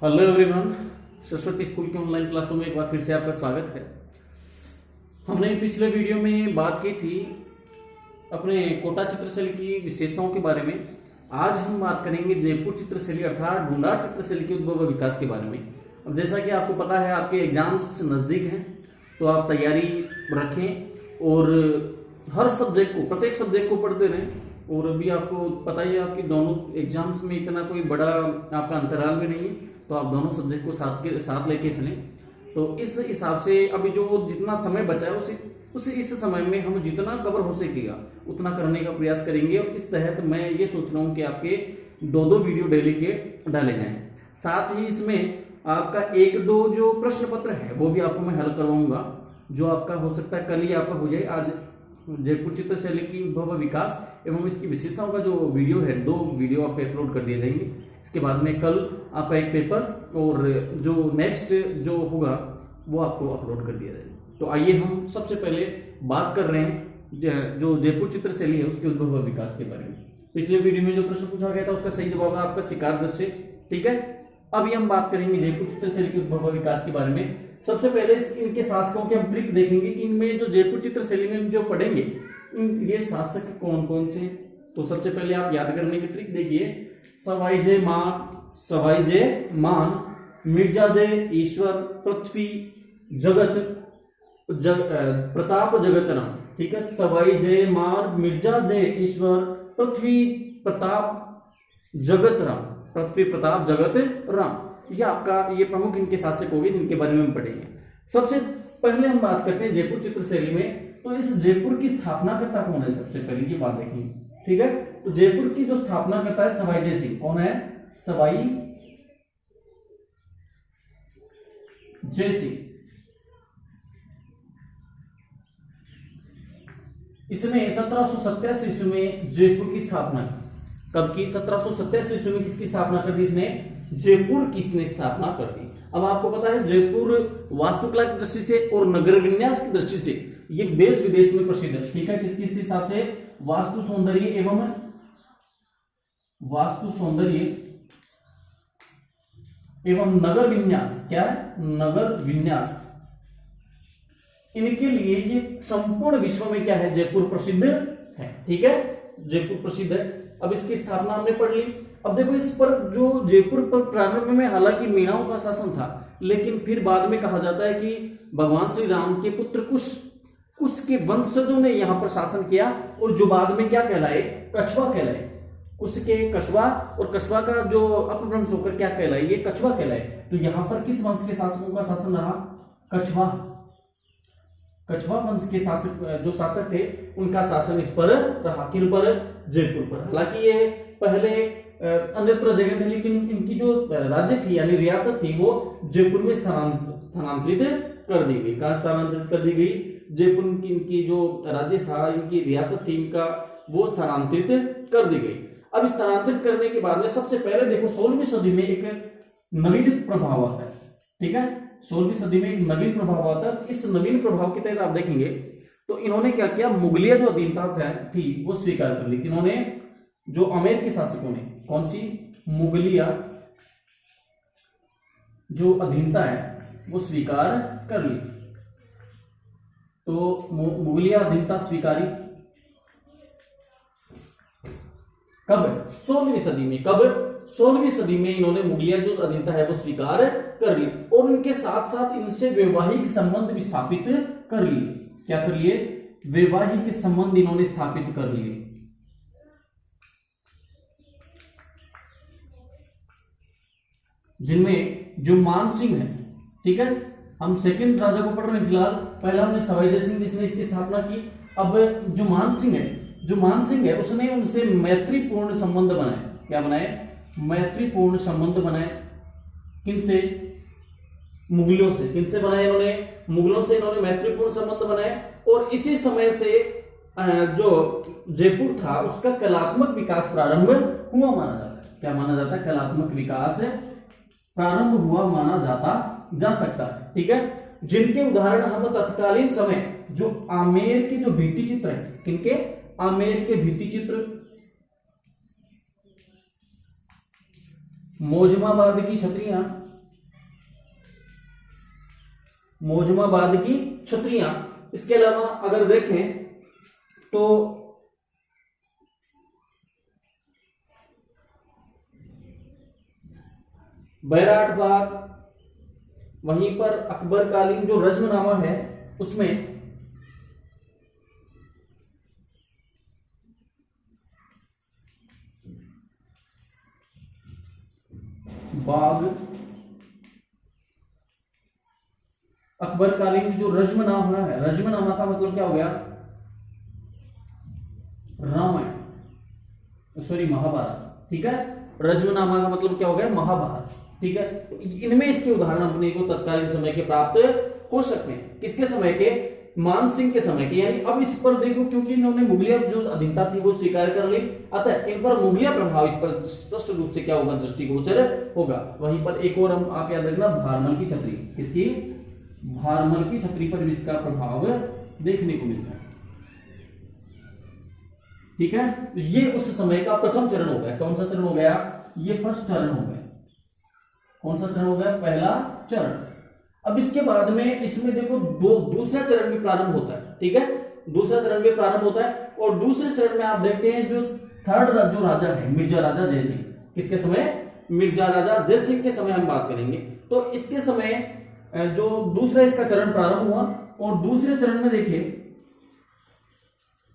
Hello everyone, Saraswati school के online क्लासों में एक बार फिर से आपका स्वागत है। हमने पिछले वीडियो में बात की थी अपने कोटा चित्रशैली की विशेषताओं के बारे में। आज हम बात करेंगे जयपुर चित्रशैली अर्थात ढूंढार चित्रशैली के उद्भव व विकास के बारे में। अब जैसा कि आपको पता है आपके एग्जाम्स नज़दीक हैं, तो आप तैयारी रखें और हर सब्जेक्ट को, प्रत्येक सब्जेक्ट को पढ़ते रहें। और अभी आपको पता ही है आपकी दोनों एग्जाम्स में इतना कोई बड़ा आपका अंतराल भी नहीं है, तो आप दोनों सब्जेक्ट को साथ लेके चलें। तो इस हिसाब से अभी जो जितना समय बचा है इस समय में हम जितना कवर हो सकेगा उतना करने का प्रयास करेंगे। और इस तहत मैं ये सोच रहा हूँ कि आपके दो वीडियो डेली के डाले जाएं। साथ ही इसमें आपका एक दो जो प्रश्न पत्र है वो भी आपको मैं हल करवाऊंगा, जो आपका हो सकता है कल ही आपका हो जाए। आज जयपुर चित्रशैली की उद्भव विकास एवं इसकी विशेषताओं का जो वीडियो है, 2 वीडियो आप अपलोड कर दिए जाएंगे। इसके बाद में कल आपका एक पेपर और जो नेक्स्ट जो होगा वो आपको अपलोड कर दिया जाएगा। तो आइए हम सबसे पहले बात कर रहे हैं जो जयपुर चित्रशैली है उसके उद्भव व विकास के बारे में। पिछले वीडियो में जो प्रश्न पूछा गया था उसका सही जवाब है आपका शिकार दृश्य। ठीक है, अभी हम बात करेंगे जयपुर चित्रशैली के उद्भव व विकास के बारे में। सबसे पहले इनके शासकों के हम ट्रिक देखेंगे कि इनमें जो जयपुर चित्रशैली में जो पढ़ेंगे ये शासक कौन कौन से। तो सबसे पहले आप याद करने की ट्रिक देखिए, सवाई जय मान मिर्जा जय ईश्वर पृथ्वी प्रताप जगत राम। ठीक है, सवाई जय मान मिर्जा जय ईश्वर पृथ्वी प्रताप जगत राम। ये आपका ये प्रमुख इनके शासक होंगे जिनके बारे में हम पढ़ेंगे। सबसे पहले हम बात करते हैं जयपुर चित्रशैली में। तो इस जयपुर की स्थापना करता कौन है, सबसे पहले ये बात देखेंगे। ठीक है, तो जयपुर की जो स्थापना करता है सवाई जय सिंह। कौन है? सवाई जय सिंह। इसने 1787 ईस्वी में जयपुर की स्थापना की। कब की? 1787 ईस्वी में किसकी स्थापना कर दी इसने? जयपुर की इसने स्थापना कर दी। अब आपको पता है जयपुर वास्तुकला की दृष्टि से और नगर विन्यास की दृष्टि से ये देश विदेश में प्रसिद्ध है। ठीक है, किस हिसाब से? वास्तु सौंदर्य एवं नगर विन्यास। क्या है? नगर विन्यास। इनके लिए ये संपूर्ण विश्व में क्या है? जयपुर प्रसिद्ध है। ठीक है, जयपुर प्रसिद्ध है। अब इसकी स्थापना हमने पढ़ ली। अब देखो इस पर जो जयपुर पर प्रारंभ में हालांकि मीणाओं का शासन था, लेकिन फिर बाद में कहा जाता है कि भगवान श्री राम के पुत्र कुश के वंशजों ने यहाँ पर शासन किया और जो बाद में क्या कहलाए? कछवा कहलाए। कुश के कछवा और कछवा का जो अपभ्रंश होकर क्या कहलाए? ये कछवा कहलाए। तो यहाँ पर किस वंश के शासकों का शासन रहा? कछवा वंश के जो शासक थे उनका शासन इस पर रहा। किन पर? जयपुर पर। हालांकि ये पहले अन्यत्र जगह थे, लेकिन इनकी जो राज्य थी यानी रियासत थी वो जयपुर में स्थानांतरित कर दी गई। कहाँ स्थानांतरित कर दी गई? जयपुर की इनकी जो राज्य था, इनकी रियासत थी, इनका वो स्थानांतरित कर दी गई। अब स्थानांतरित करने के बाद में सबसे पहले देखो 16वीं सदी में एक नवीन प्रभाव आता है। ठीक है, 16वीं सदी में एक नवीन प्रभाव आता है। इस नवीन प्रभाव के तहत आप देखेंगे तो इन्होंने क्या किया? मुगलिया जो अधीनता थी वो स्वीकार कर ली। इन्होंने जो अमेर के शासकों ने, कौन सी? मुगलिया जो अधीनता है वो स्वीकार कर ली। तो मुगलिया अधीनता स्वीकारी कब? 16वीं सदी में। कब? 16वीं सदी में इन्होंने मुगलिया जो अधीनता है वो स्वीकार कर ली और उनके साथ साथ इनसे वैवाहिक संबंध भी स्थापित कर लिए। क्या कर लिए? वैवाहिक संबंध इन्होंने स्थापित कर लिए। जिनमें जो मान सिंह है, ठीक है, हम सेकंड राजा को पढ़ रहे हैं फिलहाल। पहला हमने सवाई जय सिंह जिसने इसकी स्थापना की। अब जो मान सिंह है उसने उनसे मैत्रीपूर्ण संबंध बनाए। क्या बनाए? मैत्रीपूर्ण संबंध बनाए। किनसे? मुगलों से। किनसे बनाए इन्होंने? मुगलों से इन्होंने मैत्रीपूर्ण संबंध बनाए। और इसी समय से जो जयपुर था उसका कलात्मक विकास प्रारंभ हुआ माना जाता है। क्या माना जाता है? कलात्मक विकास प्रारंभ हुआ माना जा सकता है। ठीक है, जिनके उदाहरण हम तत्कालीन समय जो आमेर के जो भित्ति चित्र है, किनके? आमेर के भित्ति चित्र, मौजमाबाद की छतरियां, मोजमाबाद की छतरियां। इसके अलावा अगर देखें तो बैराट बाग, वहीं पर अकबरकालीन जो रज्मनामा है उसमें बाग, अकबरकालीन जो रज्मनामा है, रज्मनामा का मतलब क्या हो गया, रामायण, सॉरी महाभारत, ठीक है। रज्मनामा का मतलब क्या हो गया, महाभारत, ठीक है। तो इनमें इसके उदाहरण अपने को तत्कालीन समय के प्राप्त हो सकते हैं। किसके समय के, मान सिंह के समय के। यानी अब इस पर देखो, क्योंकि इन्होंने मुगलिया जो अधीनता थी वो स्वीकार कर ली, अतः इन पर मुगलिया प्रभाव इस पर स्पष्ट रूप से क्या होगा, दृष्टिगोचर होगा। वहीं पर एक और हम आप याद रखना, भारमल की छतरी, किसकी, भारमल की छतरी पर भी इसका प्रभाव देखने को मिलता है, ठीक है। ये उस समय का प्रथम चरण हो गया। कौन सा चरण हो गया, ये फर्स्ट चरण हो गया। कौन सा चरण हो गया, पहला चरण। अब इसके बाद में इसमें देखो दूसरा चरण भी प्रारंभ होता है, ठीक है। दूसरा चरण भी प्रारंभ होता है और दूसरे चरण में आप देखते हैं जो थर्ड जो राजा है, मिर्जा राजा जयसिंह। किसके समय, मिर्जा राजा जयसिंह के समय हम बात करेंगे। तो इसके समय जो दूसरा इसका चरण प्रारंभ हुआ और दूसरे चरण में देखिए,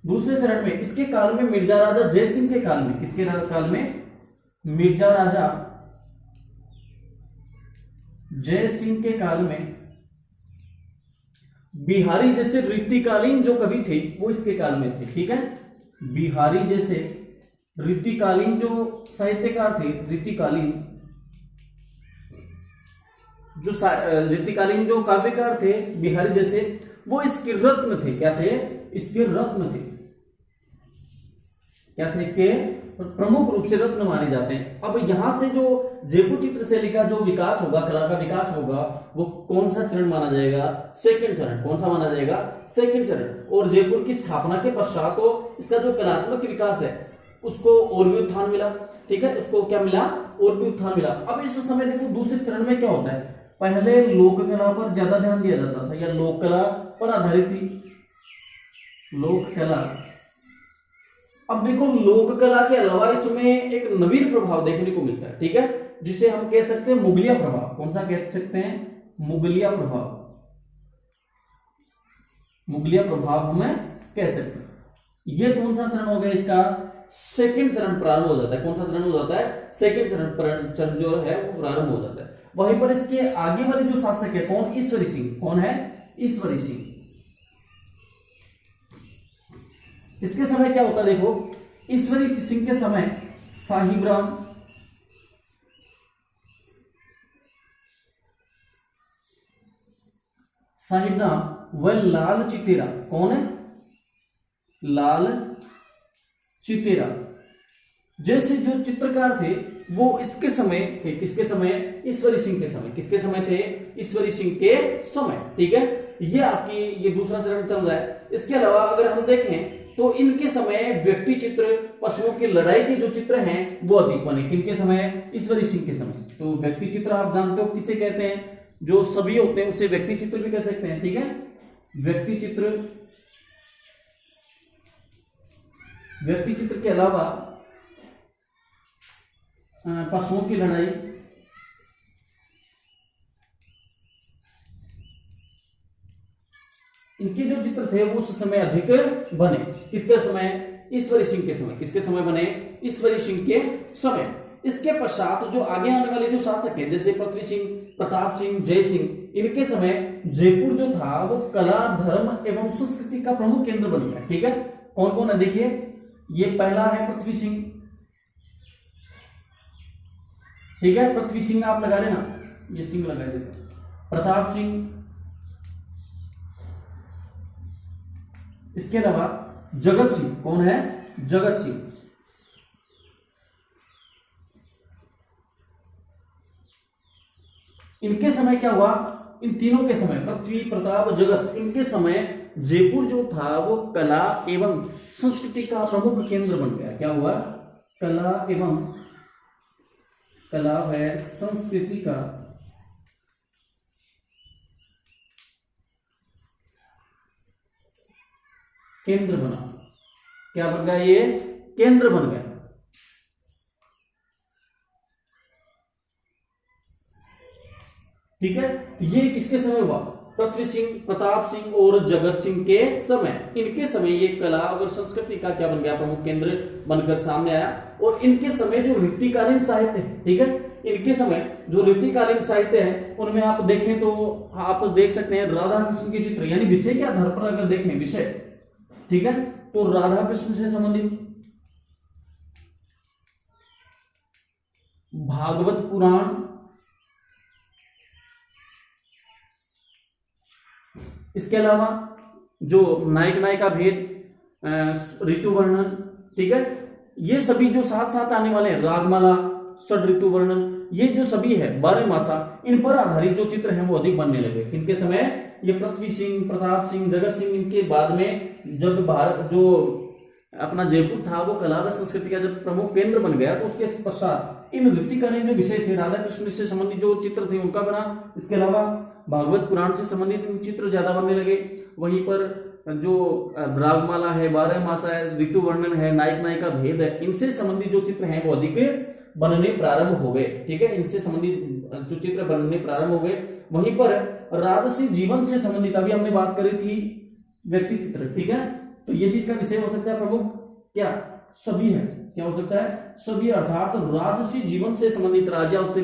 दूसरे चरण में इसके काल में मिर्जा राजा जयसिंह के काल में, किसके काल में, मिर्जा राजा जयसिंह के काल में बिहारी जैसे रीतिकालीन जो कवि थे वो इसके काल में थे, ठीक है। बिहारी जैसे रीतिकालीन जो साहित्यकार थे, रीतिकालीन जो काव्यकार थे बिहारी जैसे, वो इसके रत्न थे। क्या थे, इसके रत्न थे। क्या थे, इसके प्रमुख रूप से रत्न माने जाते हैं। अब यहां से जो जयपुर चित्र शैली का जो विकास होगा, कला का विकास होगा, वो कौन सा चरण माना जाएगा, सेकंड चरण। कौन सा माना जाएगा, सेकंड चरण। और जयपुर की स्थापना के पश्चात तो इसका जो कलात्मक विकास है उसको और भी उत्थान मिला, ठीक है। उसको क्या मिला, और भी उत्थान मिला। अब इस समय देखो दूसरे चरण में क्या होता है, पहले लोक कला पर ज्यादा ध्यान दिया जाता था, या लोक कला पर आधारित थी, लोक कला। अब देखो लोक कला के अलावा इसमें एक नवीन प्रभाव देखने को मिलता है, ठीक है, जिसे हम कह सकते हैं मुगलिया प्रभाव। कौन सा कह सकते हैं, मुगलिया प्रभाव। मुगलिया प्रभाव हमें कह सकते हैं। ये कौन सा चरण हो गया, इसका सेकंड चरण प्रारंभ हो जाता है। कौन सा चरण हो जाता है, सेकंड चरण जो है वो प्रारंभ हो जाता है। वहीं पर इसके आगे वाले जो शासक है कौन, ईश्वरी सिंह। कौन है, ईश्वरी सिंह। इसके समय क्या होता है देखो, ईश्वरी सिंह के समय साहिब राम, व लाल चितेरा। कौन है, लाल चितेरा जैसे जो चित्रकार थे वो इसके समय थे। किसके समय, ईश्वरी सिंह के समय। किसके समय थे, ईश्वरी सिंह के समय, ठीक है। ये आपकी ये दूसरा चरण चल रहा है। इसके अलावा अगर हम देखें तो इनके समय व्यक्ति चित्र, पशुओं की लड़ाई के जो चित्र हैं वो अधिक बने। किनके समय, ईश्वरी सिंह के समय। तो व्यक्ति चित्र आप जानते हो किसे कहते हैं, जो सभी होते हैं उसे व्यक्ति चित्र भी कह सकते हैं, ठीक है। व्यक्ति चित्र, व्यक्ति चित्र के अलावा पशुओं की लड़ाई, इनके जो चित्र थे वो उस समय अधिक बने। किसके समय, ईश्वरी सिंह के समय। किसके समय बने, ईश्वरी सिंह के समय। इसके पश्चात जो आगे आने वाले जो शासक हैं जैसे पृथ्वी सिंह, प्रताप सिंह, जय सिंह, इनके समय जयपुर जो था वो कला, धर्म एवं संस्कृति का प्रमुख केंद्र बन गया, ठीक है। कौन कौन है देखिए, ये पहला है पृथ्वी सिंह, ठीक है। पृथ्वी सिंह आप लगा लेना, ये सिंह लगा देते। प्रताप सिंह, इसके अलावा जगत सिंह। कौन है, जगत सिंह। इनके समय क्या हुआ, इन तीनों के समय, पृथ्वी, प्रताप, जगत, इनके समय जयपुर जो था वो कला एवं संस्कृति का प्रमुख केंद्र बन गया। क्या हुआ, कला व संस्कृति का केंद्र बना। क्या बन गया? ये केंद्र बन गया। ठीक है, ये किसके समय हुआ? पृथ्वी सिंह, प्रताप सिंह और जगत सिंह के समय। इनके समय ये कला और संस्कृति का क्या बन गया? प्रमुख केंद्र बनकर सामने आया। और इनके समय जो ऋतुकालीन साहित्य है, ठीक है, इनके समय जो ऋतुकालीन साहित्य है उनमें आप देखें तो आप देख सकते हैं राधा कृष्ण के चित्र, यानी विषय के आधार पर अगर देखें विषय, ठीक है, तो राधा कृष्ण से संबंधित भागवत पुराण, इसके अलावा जो नायक नायिका भेद, ऋतु वर्णन, ठीक है, ये सभी जो साथ साथ आने वाले हैं, रागमाला, षड ऋतु वर्णन, ये जो सभी है 12 मासा, इन पर आधारित जो चित्र हैं वो अधिक बनने लगे। इनके समय ये पृथ्वी सिंह, प्रताप सिंह, जगत सिंह, इनके बाद में जब भारत जो अपना जयपुर था वो कला व संस्कृति का जब प्रमुख केंद्र बन गया, तो उसके पश्चात इन ऋतुकालीन जो विषय थे, राधा कृष्ण से संबंधित जो चित्र थे उनका बना। इसके अलावा भागवत पुराण से संबंधित चित्र ज्यादा बनने लगे। वहीं पर जो रागमाला है, 12 मासा है, ऋतु वर्णन है, नायक नायिका भेद है, इनसे संबंधित जो चित्र हैं वो अधिक बनने प्रारंभ हो गए। ठीक है, इनसे संबंधित जो चित्र बनने प्रारंभ हो गए। वहीं पर राजसी जीवन से संबंधित अभी हमने बात करी थी व्यक्ति चित्र, ठीक है, तो ये भी इसका विषय हो सकता है प्रमुख। क्या? सभी है। क्या हो सकता है? सभी, अर्थात राजसी जीवन से संबंधित राजा, उससे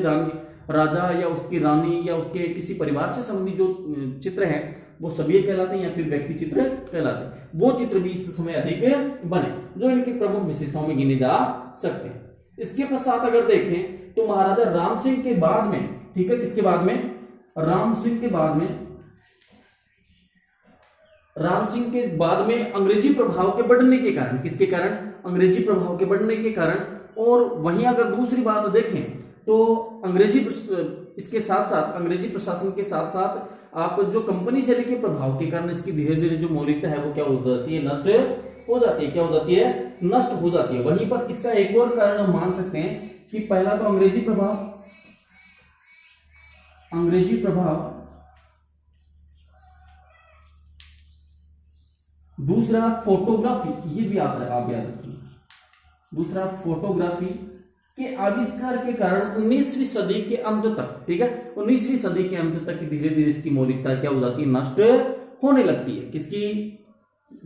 राजा या उसकी रानी या उसके किसी परिवार से संबंधित जो चित्र हैं वो सभी कहलाते हैं या फिर व्यक्ति चित्र कहलाते हैं। वो चित्र भी इस समय अधिक बने जो इनकी प्रमुख विशेषताओं में गिने जा सकते हैं। इसके पश्चात अगर देखें तो महाराजा राम सिंह के बाद में, ठीक है, किसके बाद में? राम सिंह के बाद में, राम सिंह के बाद में अंग्रेजी प्रभाव के बढ़ने के कारण, किसके कारण? अंग्रेजी प्रभाव के बढ़ने के कारण। और वहीं अगर दूसरी बात देखें तो अंग्रेजी, इसके साथ साथ अंग्रेजी प्रशासन के साथ साथ आप जो कंपनी से लेके प्रभाव के कारण इसकी धीरे धीरे जो मौलिकता है वो क्या हो जाती है? नष्ट हो जाती है। क्या हो जाती है? नष्ट हो जाती है। वहीं पर इसका एक और कारण हम मान सकते हैं कि पहला तो अंग्रेजी प्रभाव, दूसरा फोटोग्राफी, ये भी आता है, आप याद रखिए, दूसरा फोटोग्राफी के आविष्कार के कारण 19वीं सदी के अंत तक, ठीक है, 19वीं सदी के अंत तक धीरे धीरे इसकी मौलिकता क्या हो जाती है? नष्ट होने लगती है। किसकी?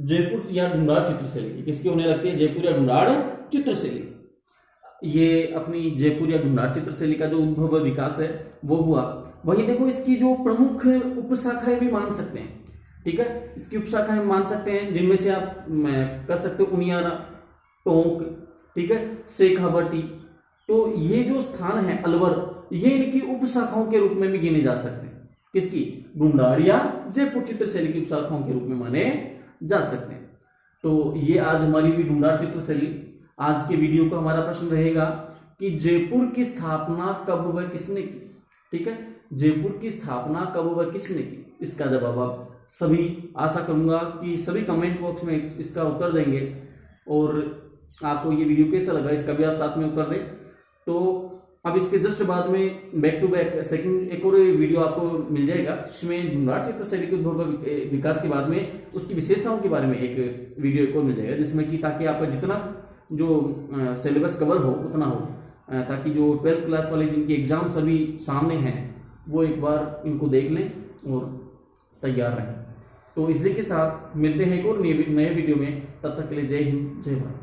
जयपुर या ढूंढाड़ चित्रशैली। किसकी होने लगती है? जयपुर या ढूंढाड़ चित्रशैली। ये अपनी जयपुर या ढूंढाड़ चित्रशैली का जो उद्भव विकास है वो हुआ। वही देखो, इसकी जो प्रमुख उपशाखाएं भी मान सकते हैं, ठीक है, इसकी उपशाखाएं मान सकते हैं जिनमें से आप कर सकते हो उनियारा, टोंक, ठीक है, शेखावटी। तो ये जो स्थान है अलवर, ये इनकी उपशाखाओं के रूप में भी गिने जा सकते हैं। किसकी? ढूंढाड़ या जयपुर चित्रशैली की उपशाखाओं के रूप में माने जा सकते हैं। तो ये आज हमारी भी ढूंढाड़ चित्रशैली। आज के वीडियो का हमारा प्रश्न रहेगा कि जयपुर की स्थापना कब व किसने की? ठीक है, जयपुर की स्थापना कब व किसने की? इसका जवाब आप सभी, आशा करूंगा कि सभी कमेंट बॉक्स में इसका उत्तर देंगे। और आपको ये वीडियो कैसा लगा इसका भी आप साथ में उत्तर दें। तो अब इसके जस्ट बाद में बैक टू बैक सेकंड एक और वीडियो आपको मिल जाएगा, इसमें ढूंढाड़ चित्रशैली के उद्भव विकास के बाद में उसकी विशेषताओं के बारे में एक वीडियो एक और मिल जाएगा, जिसमें कि ताकि आपका जितना जो सिलेबस कवर हो उतना हो, ताकि जो 12th क्लास वाले जिनके एग्जाम सभी सामने हैं वो एक बार इनको देख लें और तैयार रहें। तो इसी के साथ मिलते हैं एक और नए वीडियो में। तब तक के लिए जय हिंद, जय भारत।